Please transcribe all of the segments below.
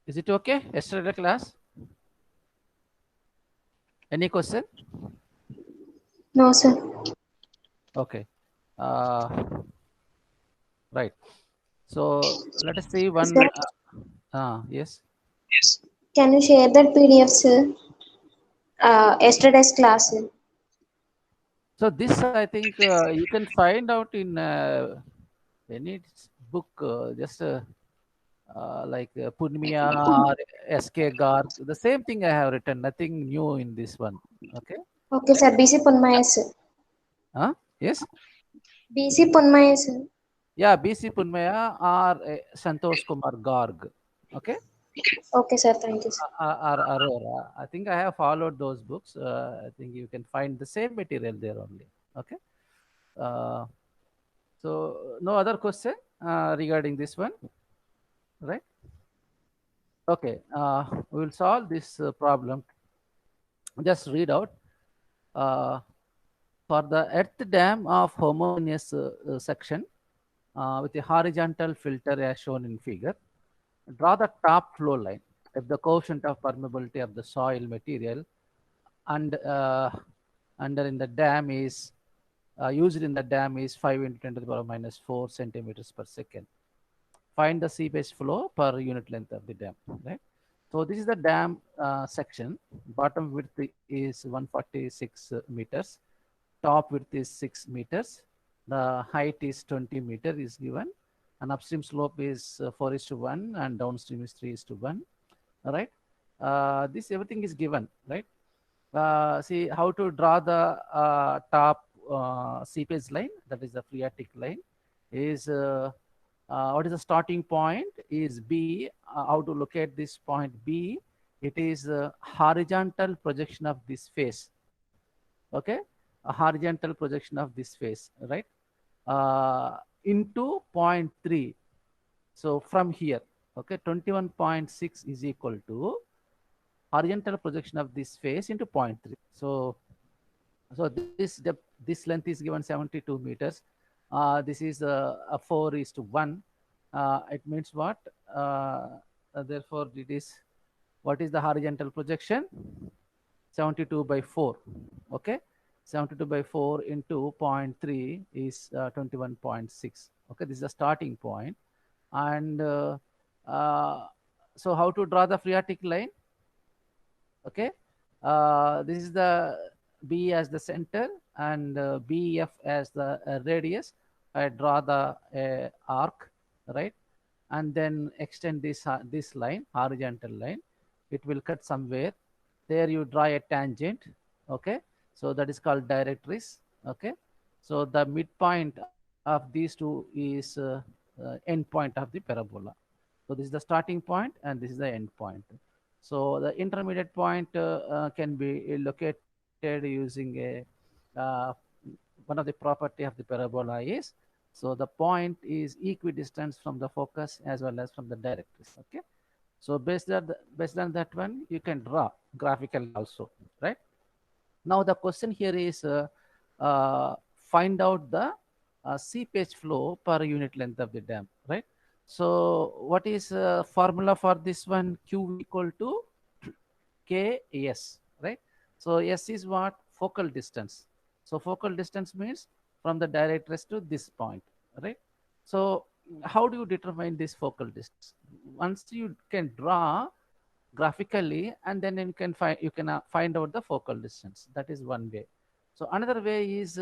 Is it okay? Yesterday class? Any question? No, sir. Okay. Right. So let us see one. Sir, Yes. can you share that PDF, sir? Yesterday's class, sir. So this I think you can find out in any book. Just like Punmiya or S.K. Garg. The same thing I have written. Nothing new in this one. Okay. Okay, sir. BC Punmaya, sir. Yes. BC Punmaya, sir. Yeah. B.C. Punmaya or Santosh Kumar Garg. Okay. Okay, sir. Thank you, sir. Or Aurora. I think I have followed those books. I think you can find the same material there only. Okay. Uh, so no other question regarding this one, right? Okay. We will solve this problem. Just read out. Uh, for the earth dam of homogeneous section with a horizontal filter as shown in figure, draw the top flow line. If the coefficient of permeability of the soil material and under in the dam is used in the dam is 5 into 10 to the power minus 4 centimeters per second. Find the seepage flow per unit length of the dam, right? So this is the dam section. Bottom width is 146 meters. Top width is 6 meters. The height is 20 meter is given. And upstream slope is 4 is to 1 and downstream is 3 is to 1. All right. This everything is given, right? See how to draw the top seepage line, that is the phreatic line, is what is the starting point is B. How to locate this point B? It is horizontal projection of this face. Okay, a horizontal projection of this face, right? Into point 3. So from here, okay, 21.6 is equal to horizontal projection of this face into point 3. So this depth, this length is given 72 meters. This is a 4 is to 1. It means what? Therefore, it is what is the horizontal projection? 72 by 4. Okay, 72 by 4 into zero point 0.3 is 21.6. Okay, this is the starting point. And uh, so how to draw the phreatic line? Okay, this is the B as the center and BF as the radius. I draw the arc, right? And then extend this line, horizontal line. It will cut somewhere. There you draw a tangent. Okay, so that is called directrix. Okay, so the midpoint of these two is end point of the parabola. So this is the starting point and this is the end point. So the intermediate point can be located using a uh, one of the property of the parabola is, so the point is equidistant from the focus as well as from the directrix. Okay, so based on that one you can draw graphically also, right? Now the question here is find out the seepage flow per unit length of the dam, right? So what is formula for this one? Q equal to Ks, right? So S is what? Focal distance. So focal distance means from the directress to this point, right? So how do you determine this focal distance? Once you can draw graphically, and then you can find out the focal distance. That is one way. So another way is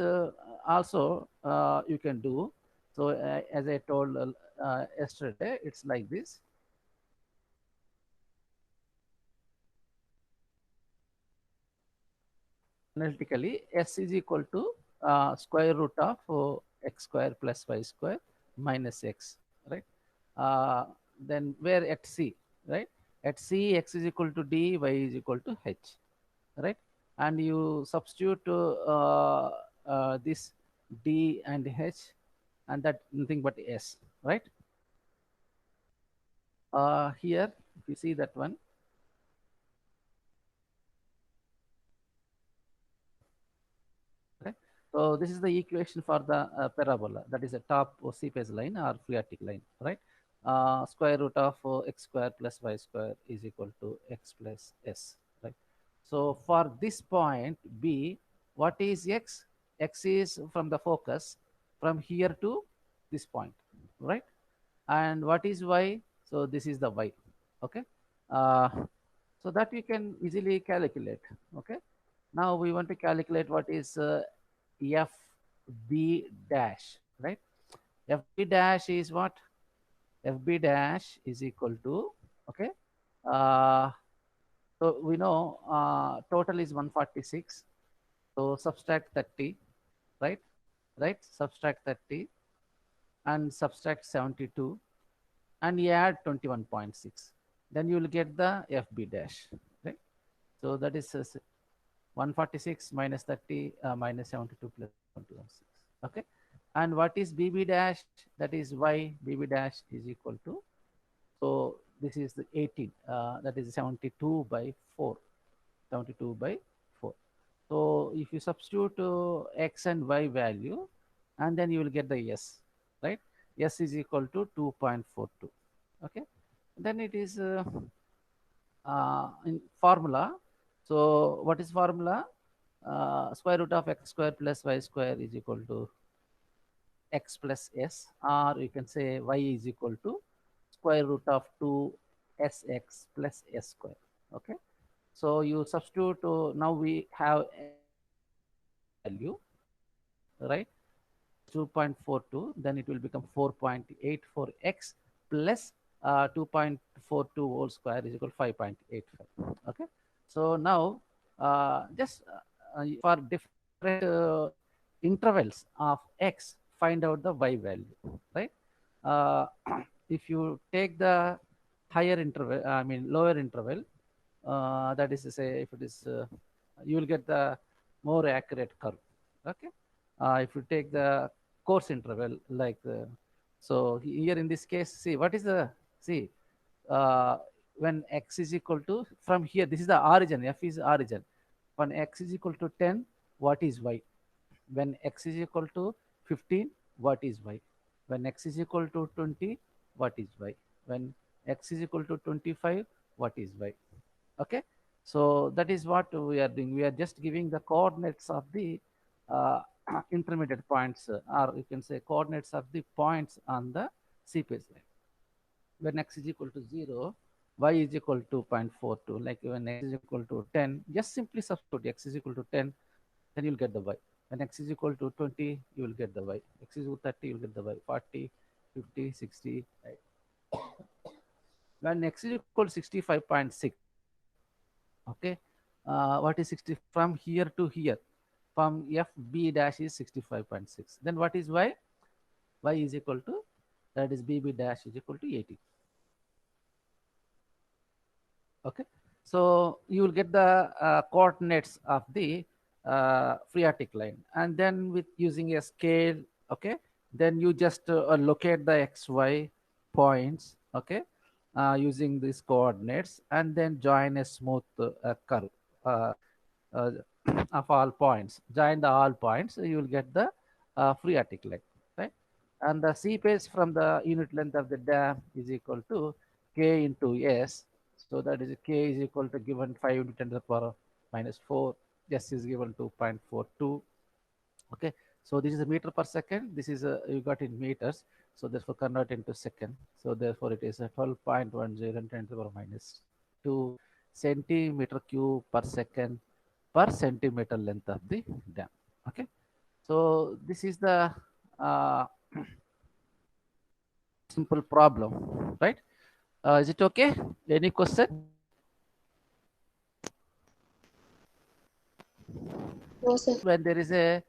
also you can do. So as I told yesterday, it's like this. Analytically, S is equal to square root of x square plus y square minus x, right? Uh, then where at C, right? At C, x is equal to d, y is equal to h, right? And you substitute this d and h, and that nothing but s, right? Here, if you see that one, okay. So this is the equation for the parabola. That is a top seepage line or phreatic line, right? square root of x square plus y square is equal to x plus s, right? So for this point B, what is x? X is from the focus from here to this point, right? And what is y? So this is the y, okay? Uh, so that we can easily calculate, okay? Now we want to calculate what is fb dash, right? Fb dash is what? Fb dash is equal to, okay? Uh, so we know total is 146. So subtract 30, right? Right? Subtract 30 and subtract 72 and you add 21.6. Then you will get the FB dash, right? So that is 146 minus 30 minus 72 plus 126. Okay. And what is BB dash? That is Y BB dash is equal to, so this is the 18, that is 72 by 4, 72 by 4. So if you substitute X and Y value, and then you will get the S, right? S is equal to 2.42. Okay. Then it is in formula. So what is formula? Square root of x square plus y square is equal to x plus s, or you can say y is equal to square root of 2sx plus s square. Okay. So you substitute, now we have value, right? 2.42, then it will become 4.84x plus 2.42 whole square is equal to 5.85. Okay. So now just for different intervals of x, find out the y value, right? Uh, if you take the higher interval, I mean lower interval, that is to say, if it is, you will get the more accurate curve. Okay. If you take the coarse interval, like so here in this case, see what is the, see uh, when x is equal to, from here, this is the origin, f is origin. When x is equal to 10, what is y? When x is equal to 15, what is y? When x is equal to 20, what is y? When x is equal to 25, what is y? Okay. So that is what we are doing. We are just giving the coordinates of the uh, intermediate points, or you can say coordinates of the points on the CPS line. When x is equal to 0, y is equal to 2.42. Like when x is equal to 10, just simply substitute x is equal to 10, then you'll get the y. When x is equal to 20, you will get the y. X is equal to 30, you'll get the y. 40, 50, 60. Right? When x is equal to 65.6, okay, what is 60 from here to here? From FB dash is 65.6. Then what is y? Y is equal to, that is BB dash is equal to 80. Okay. So you will get the coordinates of the phreatic line, and then with using a scale, okay, then you just locate the xy points, okay, using these coordinates, and then join a smooth curve uh, uh, of all points. Join the all points, so you will get the phreatic line, right? And the seepage from the unit length of the dam is equal to k into s. So that is k is equal to, given 5 into 10 to the power minus 4. S is given 2.42. Okay. So this is a meter per second. This is you got in meters. So therefore convert into second. So therefore it is a 12.10 10 to the power minus 2 centimeter cube per second per centimeter length of the dam. Okay. So this is the uh, simple problem, right? Is it okay? Any question? No, sir. When there is a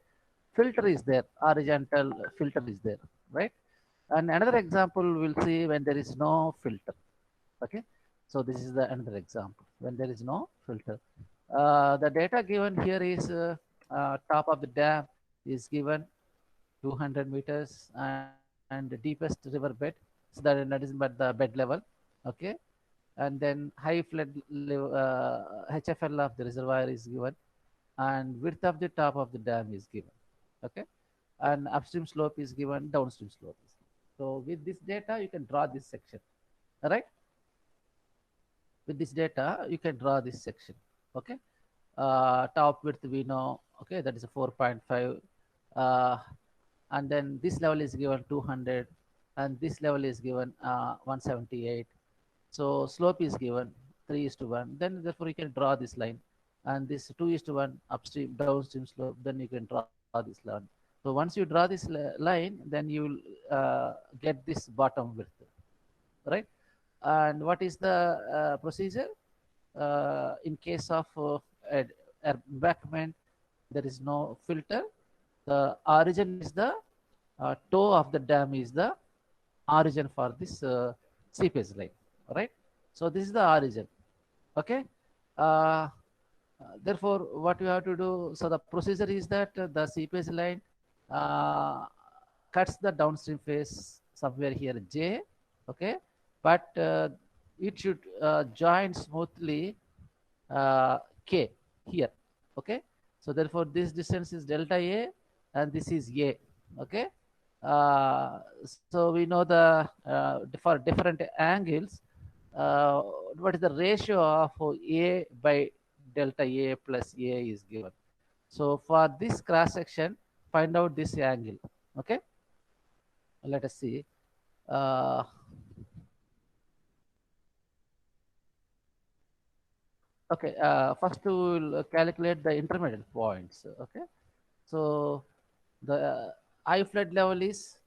filter is there, horizontal filter is there, right? And another example we'll see when there is no filter. Okay. So this is the another example when there is no filter. The data given here is top of the dam is given 200 meters and the deepest river bed. So that is but the bed level. Okay. And then high flood HFL of the reservoir is given, and width of the top of the dam is given. Okay. And upstream slope is given, downstream slope is given. So with this data, you can draw this section, all right? With this data, you can draw this section, okay? Top width we know, okay, that is a 4.5. And then this level is given 200, and this level is given 178. So slope is given 3:1. Then therefore you can draw this line, and this 2:1 upstream downstream slope. Then you can draw this line. So once you draw this line, then you will get this bottom width, right? And what is the procedure in case of embankment? There is no filter. The origin is the toe of the dam is the origin for this seepage line, right? So this is the origin, okay? Therefore, what you have to do, so the procedure is that the seepage line uh, cuts the downstream face somewhere here J, okay? But it should join smoothly K here, okay? So therefore, this distance is delta A and this is A, okay? So we know the for different angles, what is the ratio of A by delta A plus A is given. So for this cross section, find out this angle, okay? Let us see. Okay, first we will calculate the intermediate points, okay? So the I flood level is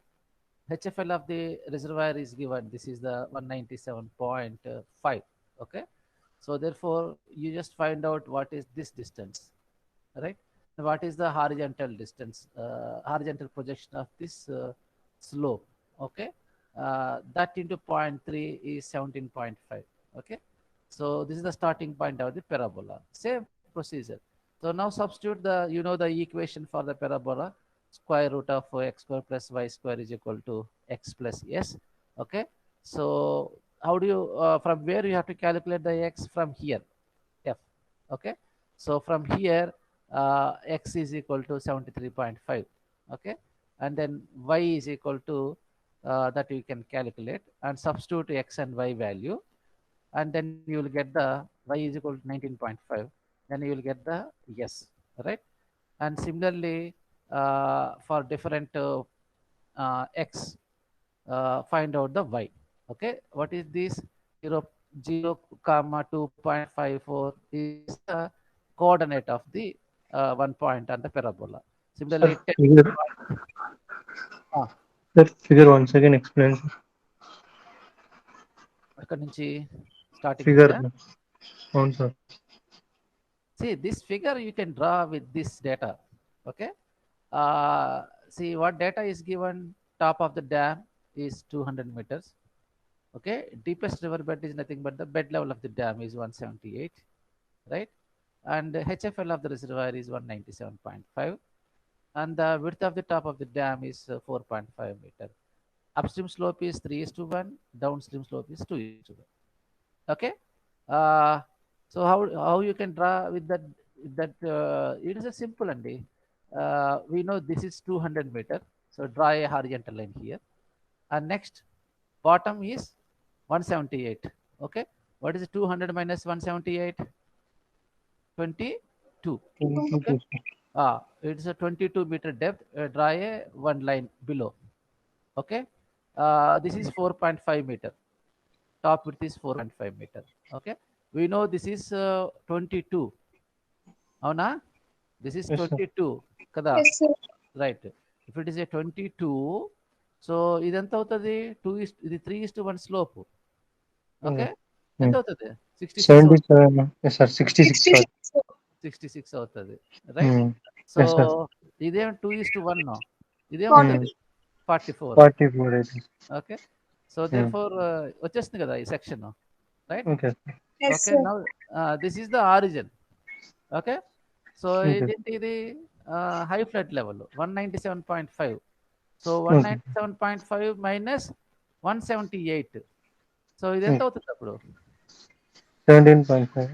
HFL of the reservoir is given. This is the 197.5. Okay. So therefore, you just find out what is this distance, right? What is the horizontal distance, horizontal projection of this slope? Okay. That into 0.3 is 17.5. Okay. So this is the starting point of the parabola. Same procedure. So now substitute the, the equation for the parabola. Square root of x square plus y square is equal to x plus s. Okay. So how do you, from where you have to calculate the x? From here, f. Okay. So from here, x is equal to 73.5. Okay. And then y is equal to, that you can calculate and substitute x and y value. And then you will get the y is equal to 19.5. Then you will get the yes, right? And similarly, for different x, find out the y. Okay, what is this? 0, comma 2.54 is the coordinate of the 1 point on the parabola. Similarly, Sir, figure, sir, figure once again explain. ఇక్కడ నుంచి starting Figure. నుంచా? Sir. See, this figure you can draw with this data. Okay. See what data is given. Top of the dam is 200 meters. Okay. Deepest river bed is nothing but the bed level of the dam is 178, right? And the HFL of the reservoir is 197.5. And the width of the top of the dam is 4.5 meter. Upstream slope is 3:1. Downstream slope is 2:1. Okay. So how you can draw with that? It is a simple and we know this is 200 meter. So draw a horizontal line here. And next, bottom is 178. Okay. What is 200 minus 178? 22. Okay. It is a 22 meter depth. Draw a one line below. Okay. This is 4.5 meter. Top width is 4.5 meter. Okay. We know this is 22. Avuna? This is Yes, sir. 22. Kada? Yes, sir. Right. If it is a 22, so ఇదెంత అవుతుంది? 3:1 slope. Okay. ఎంత అవుతుంది? 66. 77. Yes, sir. 66. 66 అవుతుంది. Right. So Yes, sir. ఇదేం 2:1. ఇదేమవుతుంది? 44. 44. Okay. So therefore వచ్చేస్తుంది కదా ఈ section, right? Okay. Yes, Okay. sir. Now this is the origin. Okay. So ఇది high flood level 197.5. So 197.5 minus 178. So ఇది ఎంత అవుతుంది అప్పుడు? 17.5.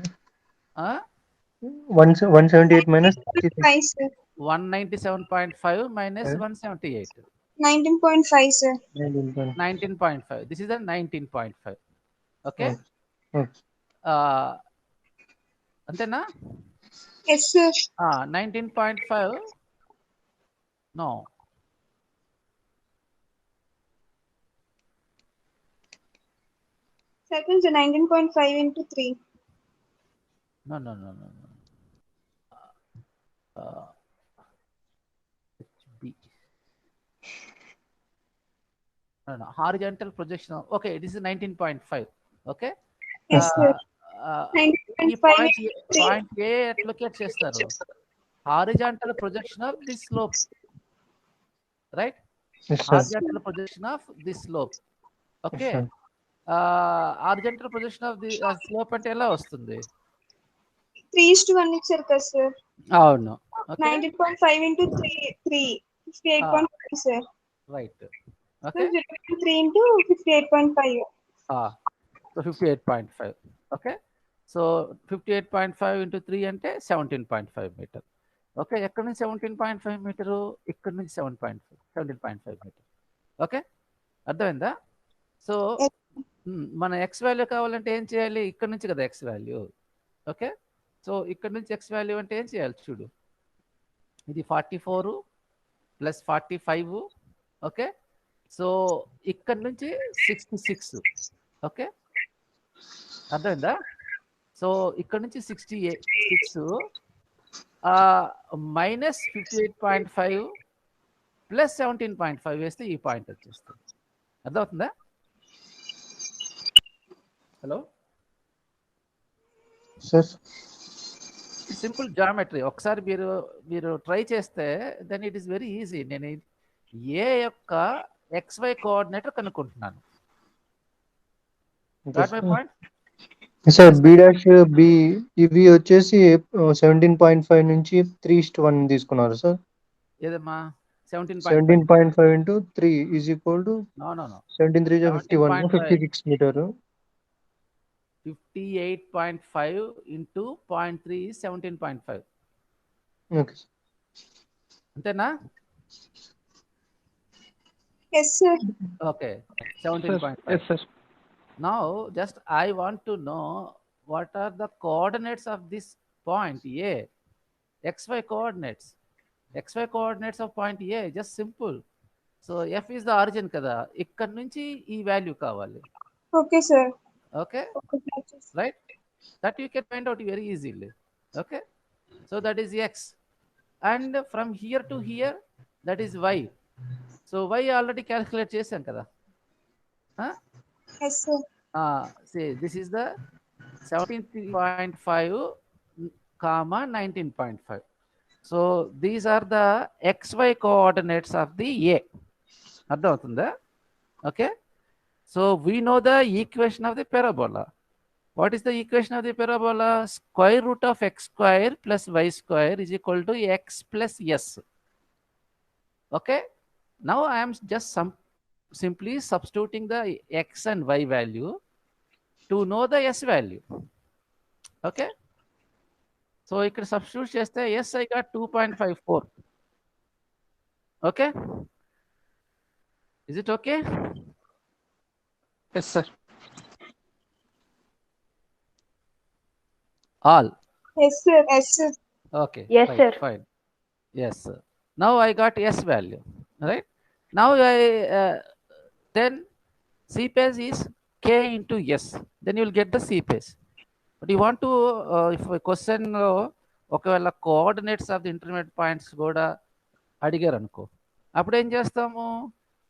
178 minus 66. 5, sir. 197.5 minus 178. 19.5, sir. 19. 19.5. This is the 19.5. Okay. Okay. Antena? Yes, sir. 19.5. No. Second, sir, 19.5 into 3. No. HB. No. Horizontal projection. Okay, this is 19.5. Okay. Yes, sir. ఈ 19.5 point ఏ locate చేస్తారు horizontal projection of this slope right Yes, sir. Horizontal projection of this slope okay sir. Horizontal projection of the slope అంటే ఎలా వస్తుంది 3:1 ఇచ్చారు కదా sir. అవును 19.5 into 3 58.5, sir. Right So okay 0.3 into 58.5. So 58.5 okay so 58.5 into 3 అంటే 17.5 metre okay ఎక్కడి నుంచి 17.5 metre ఇక్కడ నుంచి 17.5 మీటర్ ఓకే అర్థమైందా సో మన ఎక్స్ వాల్యూ కావాలంటే ఏం చేయాలి ఇక్కడ నుంచి కదా ఎక్స్ వాల్యూ ఓకే సో ఇక్కడ నుంచి ఎక్స్ వాల్యూ అంటే ఏం చేయాలి చూడు ఇది 44 ప్లస్ 45 ఓకే సో ఇక్కడ నుంచి 66 ఓకే అర్థమైందా సో ఇక్కడ నుంచి 66 మైనస్ 58.5 ప్లస్ 17.5 వేస్తే ఈ పాయింట్ వచ్చేస్తుంది అర్థమవుతుందా హలో సార్ సింపుల్ జామెట్రీ ఒకసారి మీరు ట్రై చేస్తే then it is very easy నేను ఏ యొక్క XY కోఆర్డినేటర్ కనుక్కుంటున్నాను point sir B dash B ఇవి వచ్చేసి 17.5 నుంచి 3:1 తీసుకున్నారు సార్ ఏదమ్మా 17.5 into 3 is equal to no 17 3 51 56 metre 58.5 into 0.3 is 17.5 okay అంతేనా Yes, sir. okay 17.5 yes sir now just I want to know what are the coordinates of this point A xy coordinates of point A just simple so F is the origin kada ikkad nunchi ee value kavali Okay, sir. okay right that you can find out very easily okay so that is X and from here to here that is Y so Y already calculate chesam kada Yes, sir. See this is the 17.5 comma 19.5 so these are the XY coordinates of the A అర్థమవుతుందా okay so we know the equation of the parabola what is the equation of the parabola square root of x square plus y square is equal to x plus s okay now I am just simply substituting the x and y value to know the s value okay so ikkada substitute cheste s I got 2.54 okay is it okay yes sir all Yes, sir. Yes, sir. okay Yes, right, sir. fine yes sir now I got s value right now I then c pace is k into s then you will get the c pace but you want to if a question ఒకవేళ coordinates of the intermediate points కూడా అడిగారు అనుకో అప్పుడు ఏం చేస్తాము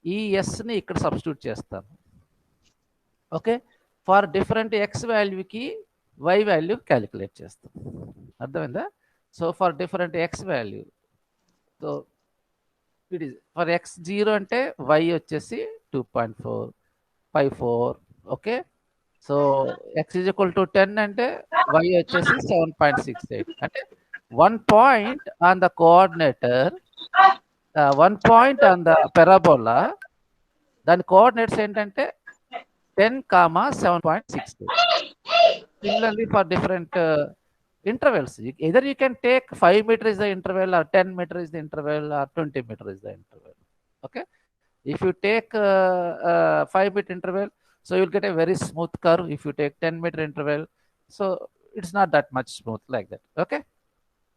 ఈ ఎస్ని ఇక్కడ substitute చేస్తాము ఓకే ఫర్ డిఫరెంట్ ఎక్స్ వాల్యూకి వై వాల్యూ క్యాలిక్యులేట్ చేస్తాం అర్థమైందా so for different X value so it is for X 0 అంటే వై వచ్చేసి 2.54 okay so x is equal to 10 అంటే y వచ్చేసి 7.68 అంటే 1 point on the coordinator 1 point on the parabola దాని coordinates ఏంటంటే 10, 7.68 similarly for different intervals either you can take 5 meter is the interval or 10 meter is the interval or 20 meter is the interval okay If you take 5-meter interval, so you'll get a very smooth curve. If you take 10-meter interval, so it's not that much smooth like that. Okay,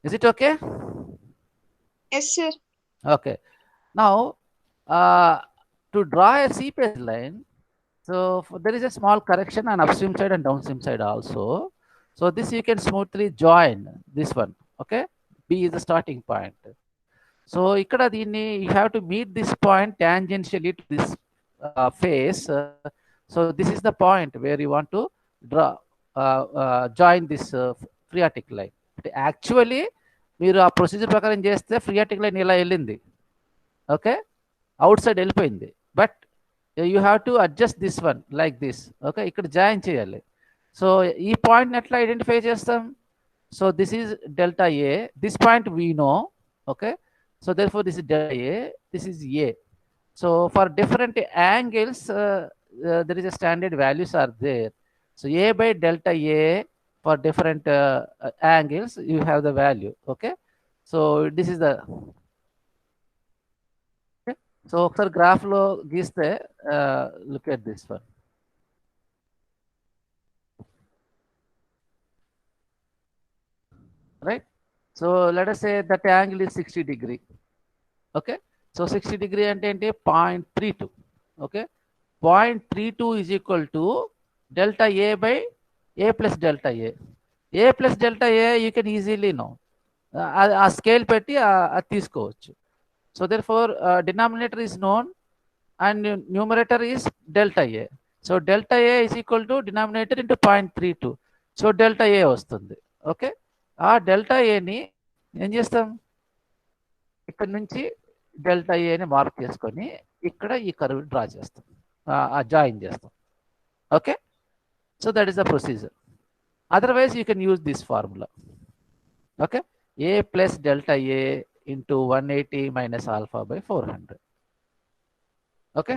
is it okay? Yes, sir. Okay. Now, to draw a seepage line, so there is a small correction on upstream side and downstream side also. So this you can smoothly join this one. Okay, B is the starting point. So ikkada దీన్ని you have to meet this point tangentially to this face. So this is the point where you want to draw join this phreatic line. Actually, మీరు ఆ procedure ప్రకారం చేస్తే phreatic line ఇలా వెళ్ళింది. Okay, out side వెళ్ళిపోయింది. But you have to adjust this one like this. Okay, ఇక్కడ join చేయాలి. So ఈ పాయింట్ని ఎట్లా ఐడెంటిఫై చేస్తాం? So this is delta A, this point we know. Okay, so therefore this is delta A, this is A. So for different angles, there is a standard values are there. So A by delta A for different angles, you have the value. Okay, so this is the okay. So ఒకసారి graph లో గీస్తే look at this one. Right, so let us say that angle is 60 degree. Okay, so 60 degree అంటే ఏంటి? 0.32. okay, 0.32 is equal to delta A by A plus delta A. A plus delta A you can easily know. ఆ scale పెట్టి అది తీసుకోవచ్చు. So there four denominator is known and numerator is delta A. So delta A is equal to denominator into 0.32. So delta ఏ వస్తుంది. Okay, ఆ delta ఏని ఏం చేస్తాం? ఇక్కడ నుంచి డెల్టా ఏని మార్క్ చేసుకొని ఇక్కడ ఈ కర్వ్ డ్రా చేస్తాం, జాయిన్ చేస్తాం. Okay, so that is the procedure. Otherwise you can use this formula. Okay, A plus delta A into 180 minus alpha by 400. Okay,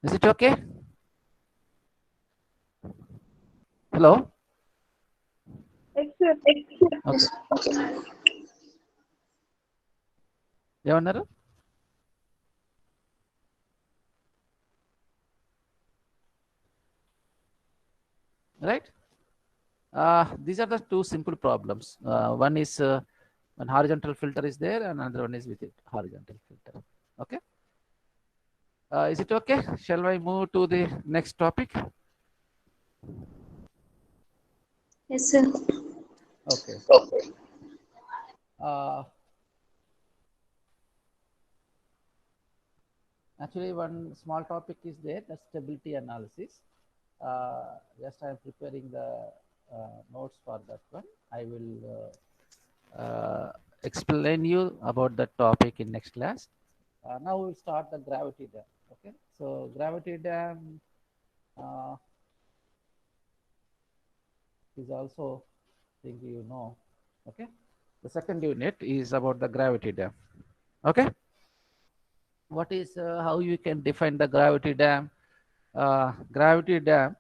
is it okay? Hello, Yes, sir. Okay, ఏమన్నారు? Right, these are the two simple problems. One is one horizontal filter is there and another one is with it horizontal filter. Okay, is it okay? Shall I move to the next topic? Yes, sir. Okay. Actually, one small topic is there, the stability analysis. Just I am preparing the notes for that one. I will explain you about that topic in next class. Now we will start the gravity dam. Okay, so gravity dam is also thing you know. Okay, the second unit is about the gravity dam. Okay, what is how you can define the gravity dam? Gravity dam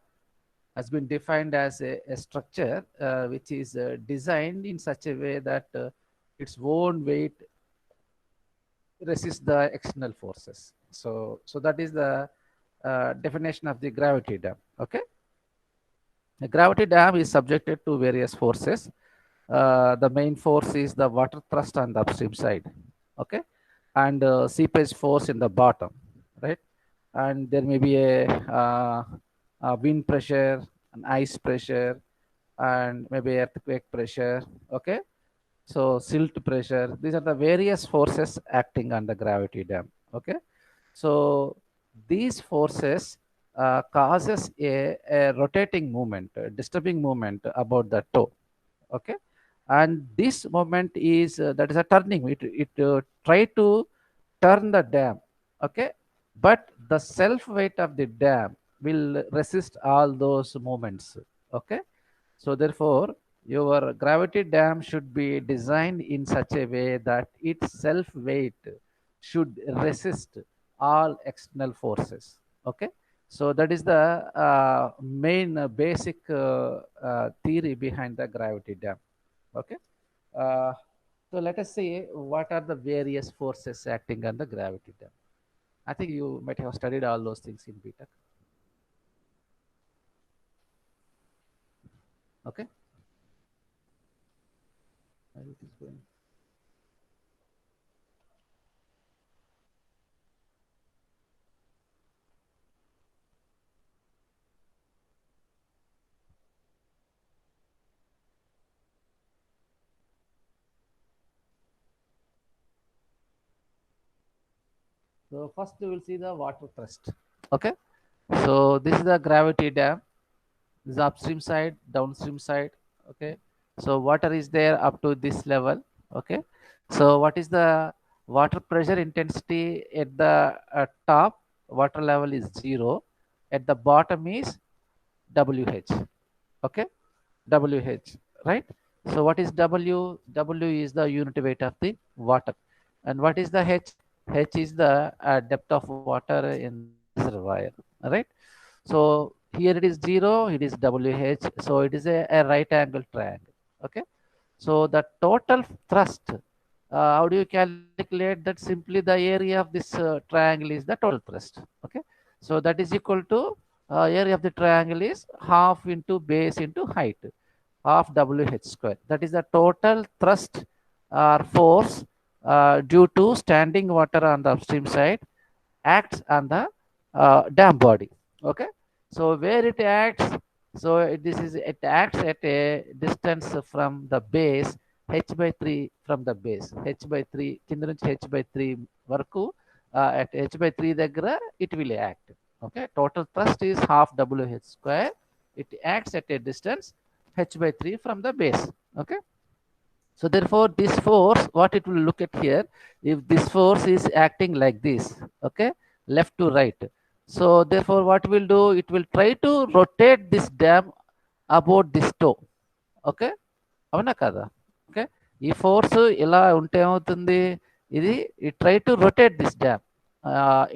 has been defined as a structure which is designed in such a way that its own weight resists the external forces. So that is the definition of the gravity dam. Okay, the gravity dam is subjected to various forces. The main force is the water thrust on the upstream side. Okay, and seepage force in the bottom, right? And there may be a wind pressure, an ice pressure, and maybe earthquake pressure. Okay, so silt pressure. These are the various forces acting on the gravity dam. Okay, so these forces causes a rotating movement, a disturbing movement about the toe. Okay, and this moment is that is a turning. It try to turn the dam. Okay, but the self weight of the dam will resist all those movements. Okay, so therefore your gravity dam should be designed in such a way that its self weight should resist all external forces. Okay, so that is the main basic theory behind the gravity dam. Okay, so So let us see what are the various forces acting on the gravity dam. I think you might have studied all those things in BTech. Okay. Where it is going? So first we will see the water thrust. Okay. So this is the gravity dam. This is upstream side, downstream side. Okay. So water is there up to this level. Okay. So what is the water pressure intensity at the top? Water level is 0. At the bottom is WH. Okay. WH, right? So what is W? W is the unit weight of the water. And what is the H? H is the depth of water in the reservoir, right? So here it is 0, it is WH. So it is a right angle triangle, okay? So the total thrust, how do you calculate that? Simply the area of this triangle is the total thrust, okay? So that is equal to area of the triangle is half into base into height of WH square. That is the total thrust or force due to standing water on the upstream side acts on the dam body. Okay. So where it acts, so it acts at a distance from the base h by 3 from the base h by 3 కింద నుంచి h by 3 వరకు at h by 3 దగ్గర it will act. Okay. Total thrust is half WH square. It acts at a distance h by 3 from the base. Okay. So therefore this force, what it will look at here, if this force is acting like this, okay, left to right, so therefore what will do, it will try to rotate this dam about this toe. Okay, avuna kada? Okay, ee force ila unte emautundi, idi it try to rotate this dam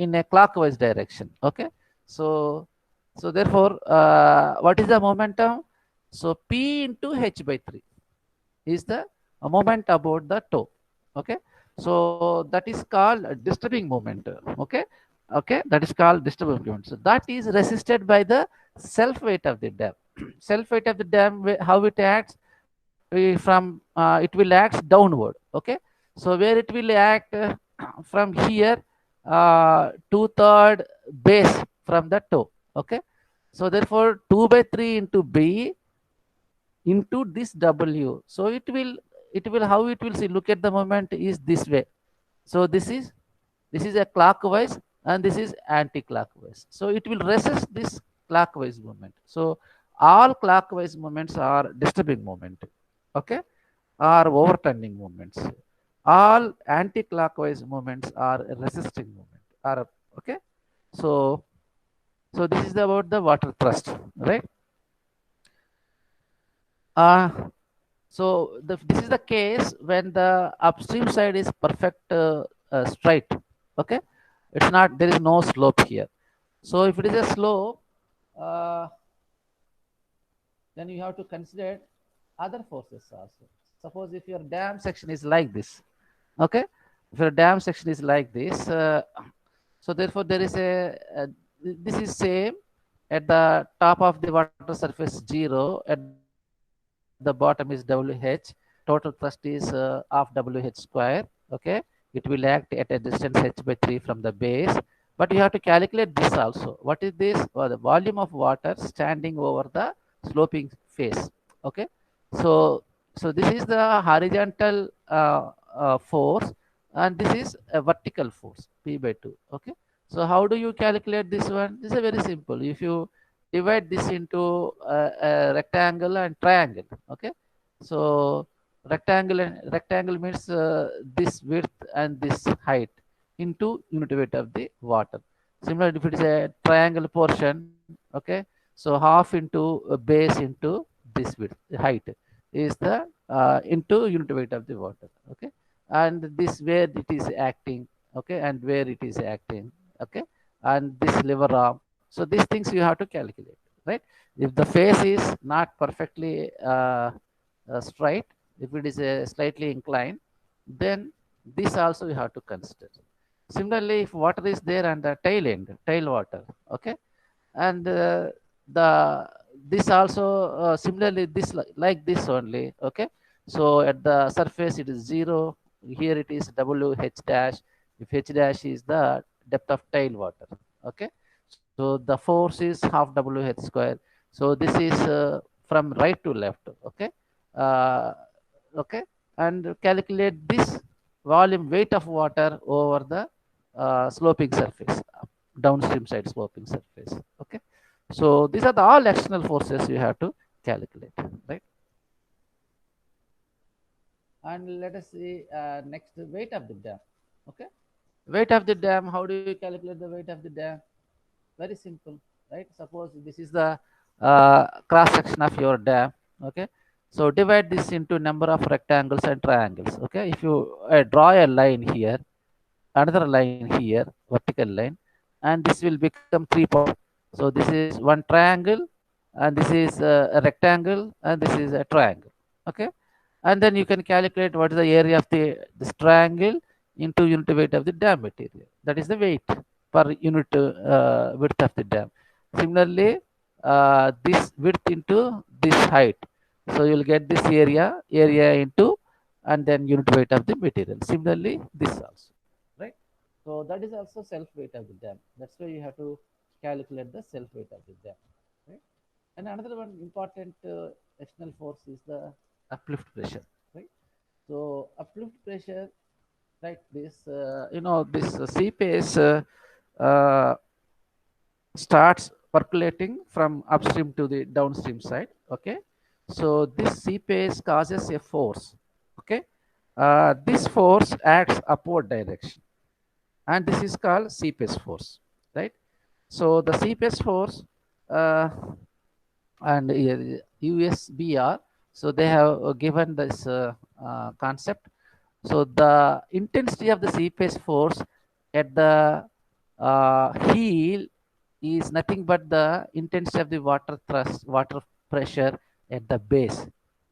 in a clockwise direction. Okay, so therefore what is the momentum? So P into H by 3 is the moment about the toe. Okay, so that is called a disturbing moment. Okay, okay, that is called disturbing moment. So that is resisted by the self weight of the dam. Self weight of the dam, how it acts, it will act downward. Okay, so where it will act from here, 2/3 base from the toe. Okay, so therefore 2 by 3 into B into this W. So it will how it will see, look at the moment is this way. So this is a clockwise and this is anti-clockwise. So it will resist this clockwise movement. So all clockwise movements are disturbing moment, okay, are overturning movements. All anti-clockwise movements are resisting movement. Are okay. So this is about the water thrust, right? So this is the case when the upstream side is perfect straight. Okay, it's not, there is no slope here. So if it is a slope, then you have to consider other forces also. Suppose if your dam section is like this, okay, if your dam section is like this, so therefore there is this is same at the top of the water surface 0, at the bottom is WH, total thrust is half WH square. Okay, it will act at a distance h by 3 from the base, but you have to calculate this also. What is this? The volume of water standing over the sloping face. Okay, so this is the horizontal force and this is a vertical force P by 2. Okay, so how do you calculate this one? This is very simple. If you divide this into a rectangle and triangle. Okay, so rectangle means this width and this height into unit weight of the water. Similarly, if it is a triangle portion, okay, so half into base into this width, height is the into unit weight of the water. Okay, and this where it is acting, okay, and where it is acting, okay, and this lever arm. So these things you have to calculate, right? If the face is not perfectly straight, if it is slightly inclined, then this also you have to consider. Similarly, if water is there and the tail end, tail water, okay, and the this also similarly this like this only, okay. So at the surface it is 0, here it is WH dash, if H dash is the depth of tail water, okay. So the force is half WH square. So this is from right to left, okay. uh, okay, and calculate this volume weight of water over the sloping surface, downstream side sloping surface, okay. So these are the all external forces you have to calculate, right? And let us see next, weight of the dam, okay. Weight of the dam, how do you calculate the weight of the dam? Very simple, right? Suppose this is the cross section of your dam, okay. So divide this into number of rectangles and triangles, okay. If you draw a line here, another line here, vertical line, and this will become 3 parts. So this is one triangle, and this is a rectangle, and this is a triangle, okay. And then you can calculate what is the area of this triangle into unit weight of the dam material. That is the weight per unit width of the dam. Similarly, this width into this height. So you will get this area into, and then unit weight of the material. Similarly, this also, right? So that is also self weight of the dam. That's why you have to calculate the self weight of the dam, right? And another one important external force is the uplift pressure, right? So uplift pressure, right? This this sea pace uh, starts percolating from upstream to the downstream side, okay. So this sea pace causes a force, okay. This force acts upward direction, and this is called sea pace force, right? So the sea pace force uh, and USBR, so they have given this concept. So the intensity of the sea pace force at the heel is nothing but the intensity of the water thrust, water pressure at the base.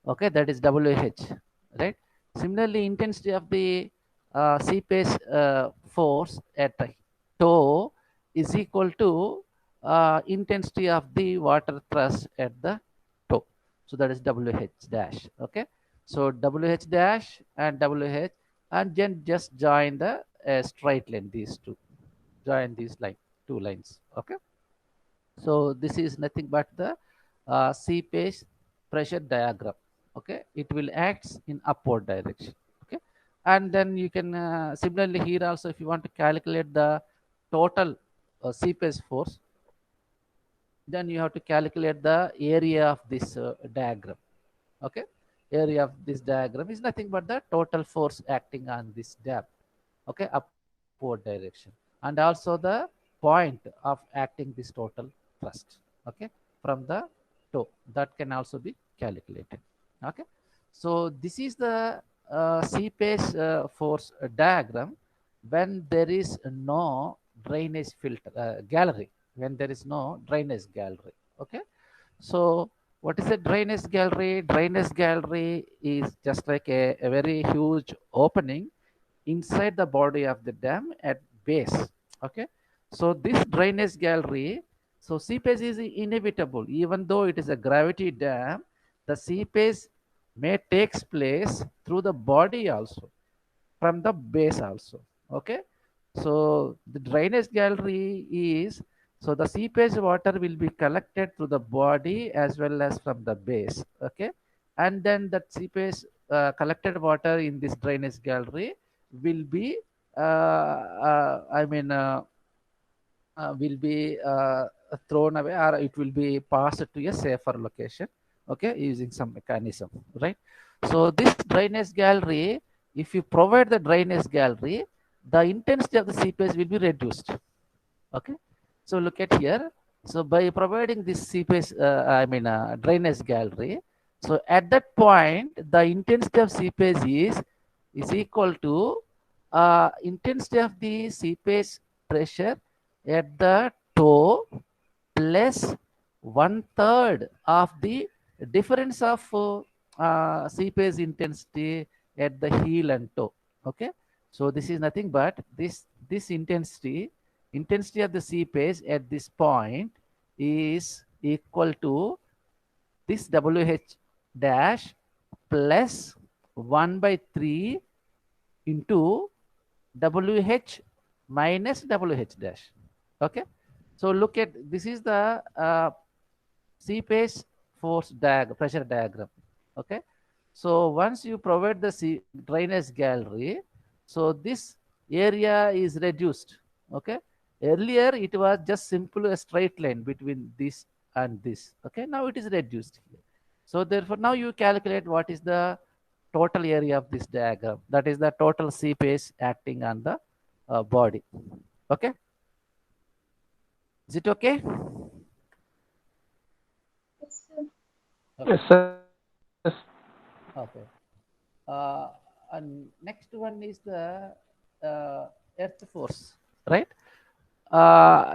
Okay, that is WH, right? Similarly, intensity of the sea pace force at the toe is equal to intensity of the water thrust at the toe. So that is WH dash. Okay, so WH dash and WH, and then just join the straight line. These two, join these two lines. Okay, so this is nothing but the sea pace pressure diagram. Okay, it will act in upward direction. Okay, and then you can similarly here also, if you want to calculate the total sea pace force, then you have to calculate the area of this diagram. Okay, area of this diagram is nothing but the total force acting on this dam, okay, upward direction, and also the point of acting this total thrust, okay, from the toe, that can also be calculated. Okay, so this is the sea pace force diagram when there is no drainage filter gallery, when there is no drainage gallery. Okay, so what is a drainage gallery? Drainage gallery is just like a very huge opening inside the body of the dam at base. Okay, so this drainage gallery, so seepage is inevitable. Even though it is a gravity dam, the seepage may takes place through the body also, from the base also. Okay, so the drainage gallery is, so the seepage water will be collected through the body as well as from the base. Okay, and then that seepage collected water in this drainage gallery will be will be thrown away, or it will be passed to a safer location, okay, using some mechanism, right? So this drainage gallery, if you provide the drainage gallery, the intensity of the seepage will be reduced. Okay, so look at here. So by providing this seepage drainage gallery, so at that point the intensity of seepage is equal to intensity of the seepage pressure at the toe plus 1/3 of the difference of seepage intensity at the heel and toe. Okay, so this is nothing but this intensity of the sea phase at this point is equal to this WH dash plus 1 by 3 into WH minus WH dash. Okay, so look at this is the sea phase force pressure diagram. Okay, so once you provide the sea drainage gallery, so this area is reduced. Okay, earlier it was just simple a straight line between this and this. Okay, now it is reduced here. So therefore now you calculate what is the total area of this diagram. That is the total sea phase acting on the body. Okay, is it okay? Yes, sir. Yes, sir. Okay. And next one is the earth force, right?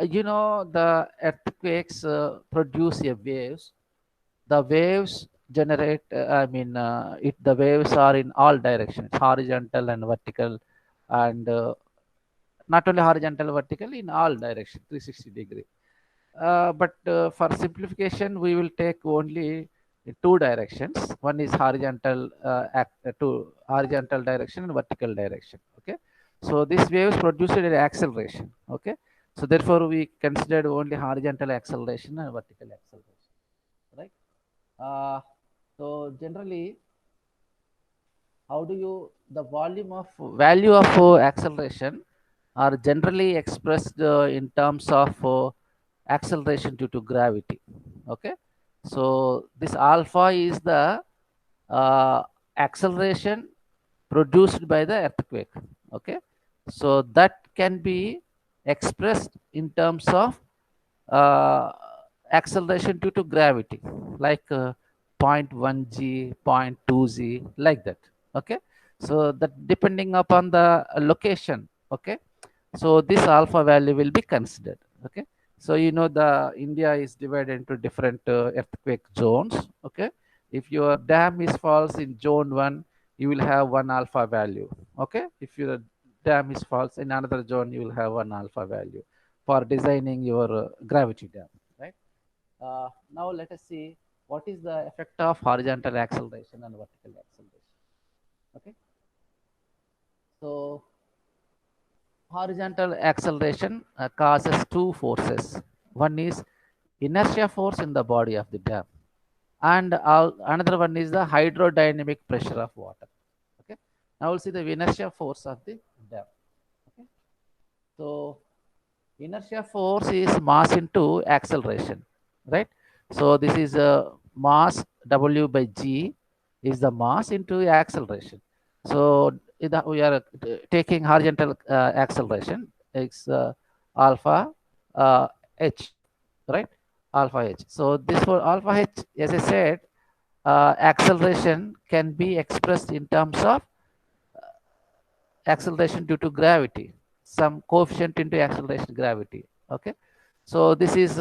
You know, the earthquakes produce a waves. The waves generate, the waves are in all directions, horizontal and vertical, and not only horizontal, vertical, in all directions, 360 degree. But for simplification, we will take only two directions. One is horizontal to horizontal direction and vertical direction. Okay, so these waves produced an acceleration. Okay, so therefore we considered only horizontal acceleration and vertical acceleration. Right. So generally, how do you the value of acceleration are generally expressed in terms of acceleration due to gravity. Okay, so this alpha is the uh, acceleration produced by the earthquake. Okay, so that can be expressed in terms of uh, acceleration due to gravity, like 0.1 g, 0.2 g, like that. Okay, so that depending upon the location. Okay, so this alpha value will be considered. Okay, so you know the India is divided into different earthquake zones. Okay, if your dam is falls in zone 1, you will have one alpha value. Okay, if your dam is falls in another zone, you will have one alpha value for designing your gravity dam, right? Now let us see what is the effect of horizontal acceleration and vertical acceleration. Okay, so horizontal acceleration causes two forces. One is inertia force in the body of the dam, and another one is the hydrodynamic pressure of water. Okay, now we'll see the inertia force of the dam. Okay, so inertia force is mass into acceleration, right? So this is a mass W by G is the mass into acceleration. So we are taking horizontal acceleration. It's alpha h, right? Alpha h. So this for alpha h, as I said, acceleration can be expressed in terms of acceleration due to gravity, some coefficient into acceleration gravity. Okay, so this is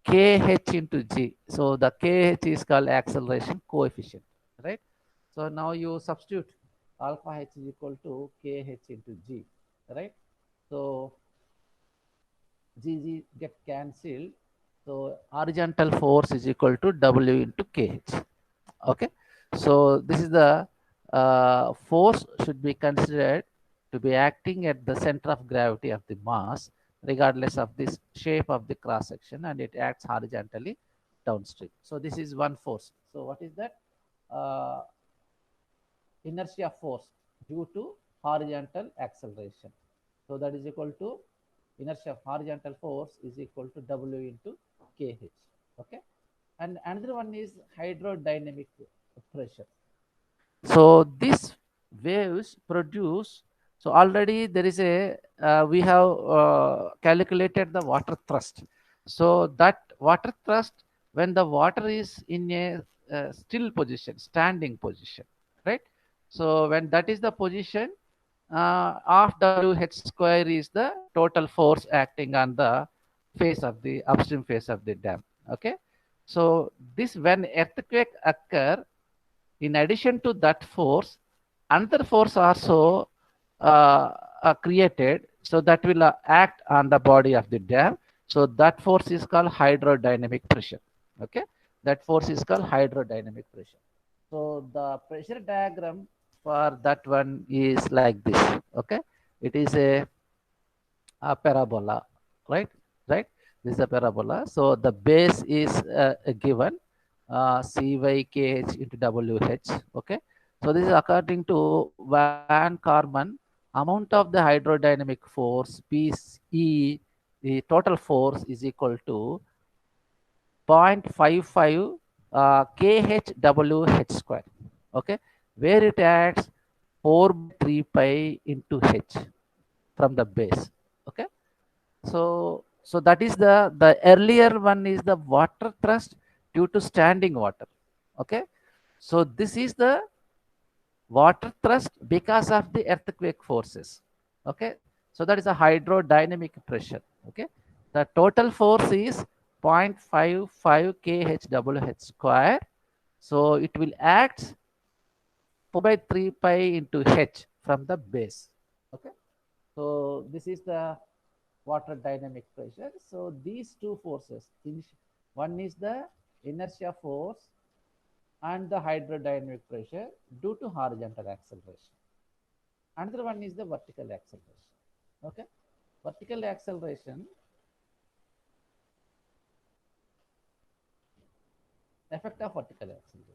kh into g. So the kh is called acceleration coefficient, right? So now you substitute alpha h is equal to kh into g, right? So g get cancelled. So horizontal force is equal to w into kh. Okay, so this is the force should be considered to be acting at the center of gravity of the mass regardless of this shape of the cross section, and it acts horizontally downstream. So this is one force. So what is that? Inertia force due to horizontal acceleration. So that is equal to inertia horizontal force is equal to W into KH. Okay, and another one is hydrodynamic pressure. So these waves produce. So already there is a we have calculated the water thrust. So that water thrust when the water is in a still position, standing position, right? So when that is the position, of WH square is the total force acting on the face of the upstream face of the dam. Okay, so this when earthquake occur, in addition to that force, another force also created, so that will act on the body of the dam. So that force is called hydrodynamic pressure. Okay, that force is called hydrodynamic pressure. So the pressure diagram for that one is like this. Okay, it is a parabola, right? Right. This is a parabola. So the base is given CYKH into WH. Okay. So this is according to Van Karman amount of the hydrodynamic force PE, the total force is equal to 0.55 KHWH square. Okay, where it acts 4 by 3 pi into H from the base. Okay, so that is the earlier one is the water thrust due to standing water. Okay, so this is the water thrust because of the earthquake forces. Okay, so that is a hydrodynamic pressure. Okay, the total force is 0.55 KHWH square. So it will act 4 by 3 pi into H from the base. Okay, so this is the water dynamic pressure. So these two forces, one is the inertia force and the hydrodynamic pressure due to horizontal acceleration. Another one is the vertical acceleration. Okay, vertical acceleration, effect of vertical acceleration.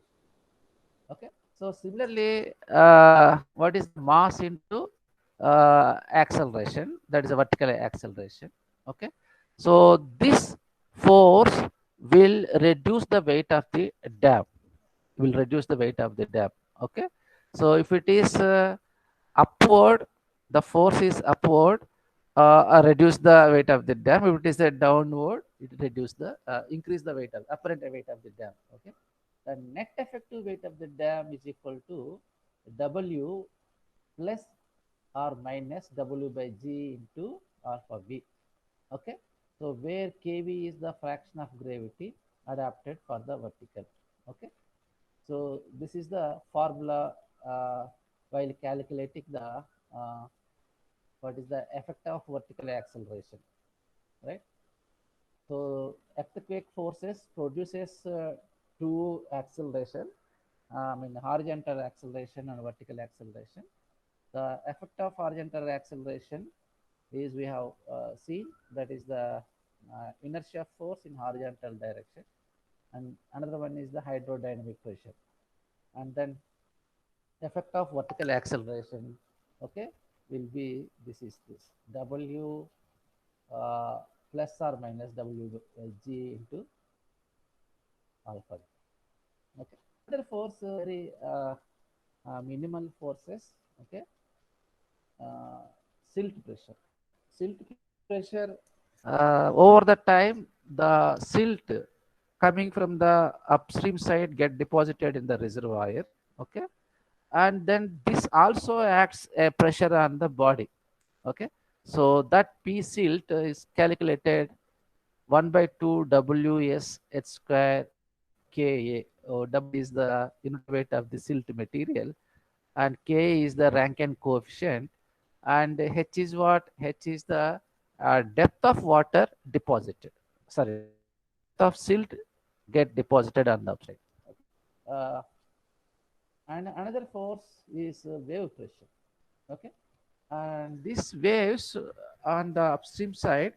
Okay, so similarly, what is mass into acceleration? That is a vertical acceleration. Okay, so this force will reduce the weight of the dam. Will reduce the weight of the dam. Okay, so if it is upward, the force is upward, reduce the weight of the dam. If it is a downward, it reduce the increase the weight of apparent weight of the dam. Okay, the net effective weight of the dam is equal to W plus or minus W by G into alpha V. Okay, so where kV is the fraction of gravity adapted for the vertical. Okay, so this is the formula while calculating the what is the effect of vertical acceleration, right? So earthquake forces produces two acceleration, I mean horizontal acceleration and vertical acceleration. The effect of horizontal acceleration is we have seen, that is the inertia force in horizontal direction, and another one is the hydrodynamic pressure, and then effect of vertical acceleration, okay, will be this is this W plus or minus W G into alpha. Okay, other force very minimal forces. Okay, silt pressure. Silt pressure over the time, the silt coming from the upstream side get deposited in the reservoir. Okay, and then this also acts a pressure on the body. Okay, so that P silt is calculated 1 by 2 WS H square Ka. W is the unit weight of the silt material, and K is the Rankine coefficient, and H is what? H is the depth of water deposited. Sorry, depth of silt get deposited on the upside. Uh, and another force is wave pressure. Okay, and these waves on the upstream side,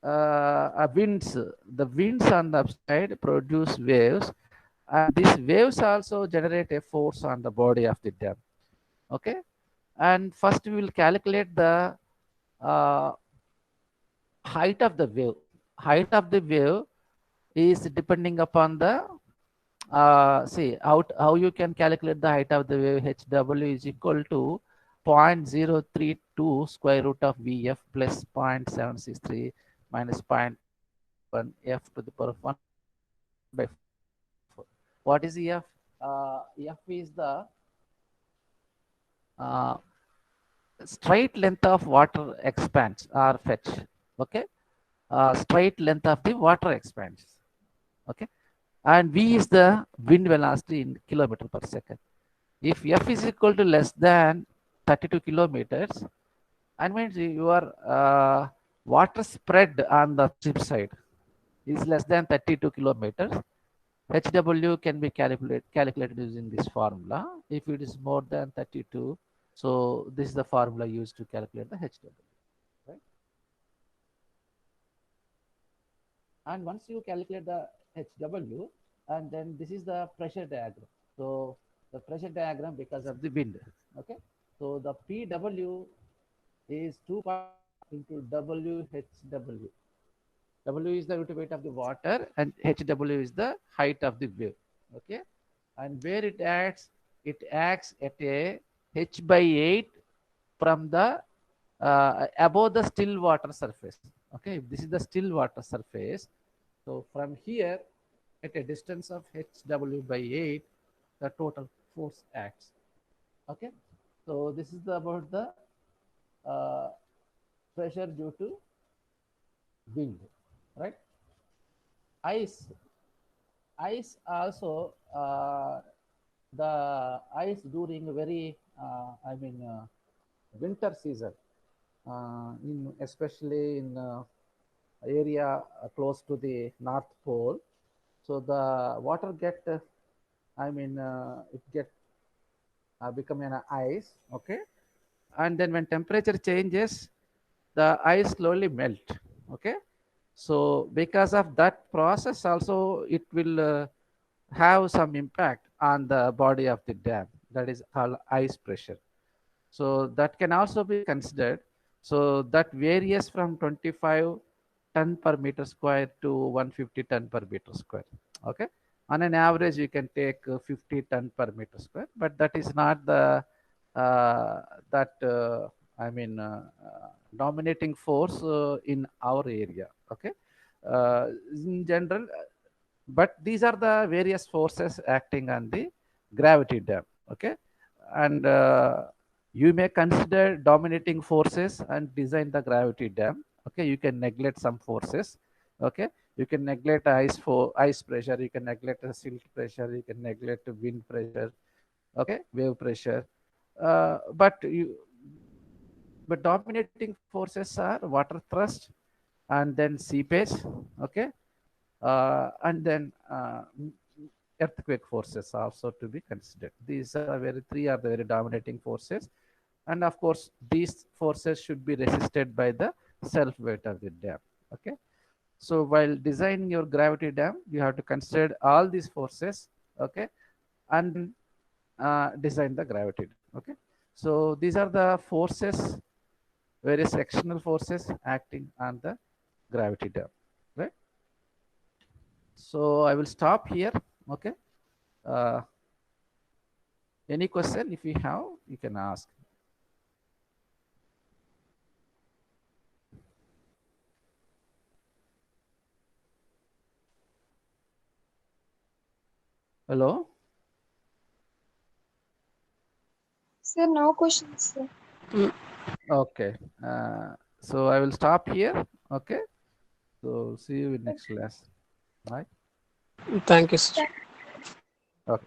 winds, the winds on the upside produce waves, and these waves also generate a force on the body of the dam. Okay, and first we will calculate the uh, height of the wave. Height of the wave is depending upon the see how you can calculate the height of the wave. HW is equal to 0.032 square root of VF plus 0.763 minus 0.1 F to the power of 1 by 4. What is F? F is the uh, straight length of water expands or fetch. Okay, straight length of the water expands. Okay, and V is the wind velocity in kilometer per second. If F is equal to less than 32 kilometers, and means your water spread on the ship side is less than 32 kilometers, HW can be calculated using this formula. If it is more than 32, so this is the formula used to calculate the HW. Right? And once you calculate the HW, and then this is the pressure diagram. So the pressure diagram because of the wind. Okay. So the PW is 2 into WHW. W is the root weight of the water and HW is the height of the wave. Okay. And where it acts at a H by 8 from the above the still water surface. Okay. If this is the still water surface, so from here at a distance of HW by 8, the total force acts. Okay. So this is about the pressure due to wind, right? Ice also, the ice during very winter season, in especially in area close to the North Pole. So the water get, it get become an ice, okay? And then when temperature changes, the ice slowly melt, okay? So because of that process also, it will have some impact on the body of the dam. That is called ice pressure. So that can also be considered. So that varies from 25 ton per meter square to 150 ton per meter square. Okay. On an average, you can take 50 ton per meter square, but that is not the that dominating force in our area. Okay. In general, but these are the various forces acting on the gravity dam. Okay. And you may consider dominating forces and design the gravity dam. Okay. You can neglect some forces. Okay. You can neglect ice pressure, you can neglect the silt pressure, you can neglect the wind pressure, okay, wave pressure. But dominating forces are water thrust and then seepage, okay, and then earthquake forces also to be considered. These are three are the very dominating forces, and of course these forces should be resisted by the self weight of the dam. Okay, so while designing your gravity dam, you have to consider all these forces, okay, and design the gravity dam. Okay, so these are the forces, various external forces acting on the gravity dam, right? So I will stop here. Okay. Uh, any question? If you have, you can ask. Hello. Sir, no questions, sir. Okay. So I will stop here. Okay. So see you in next class. Right. Thank you, sir. Okay.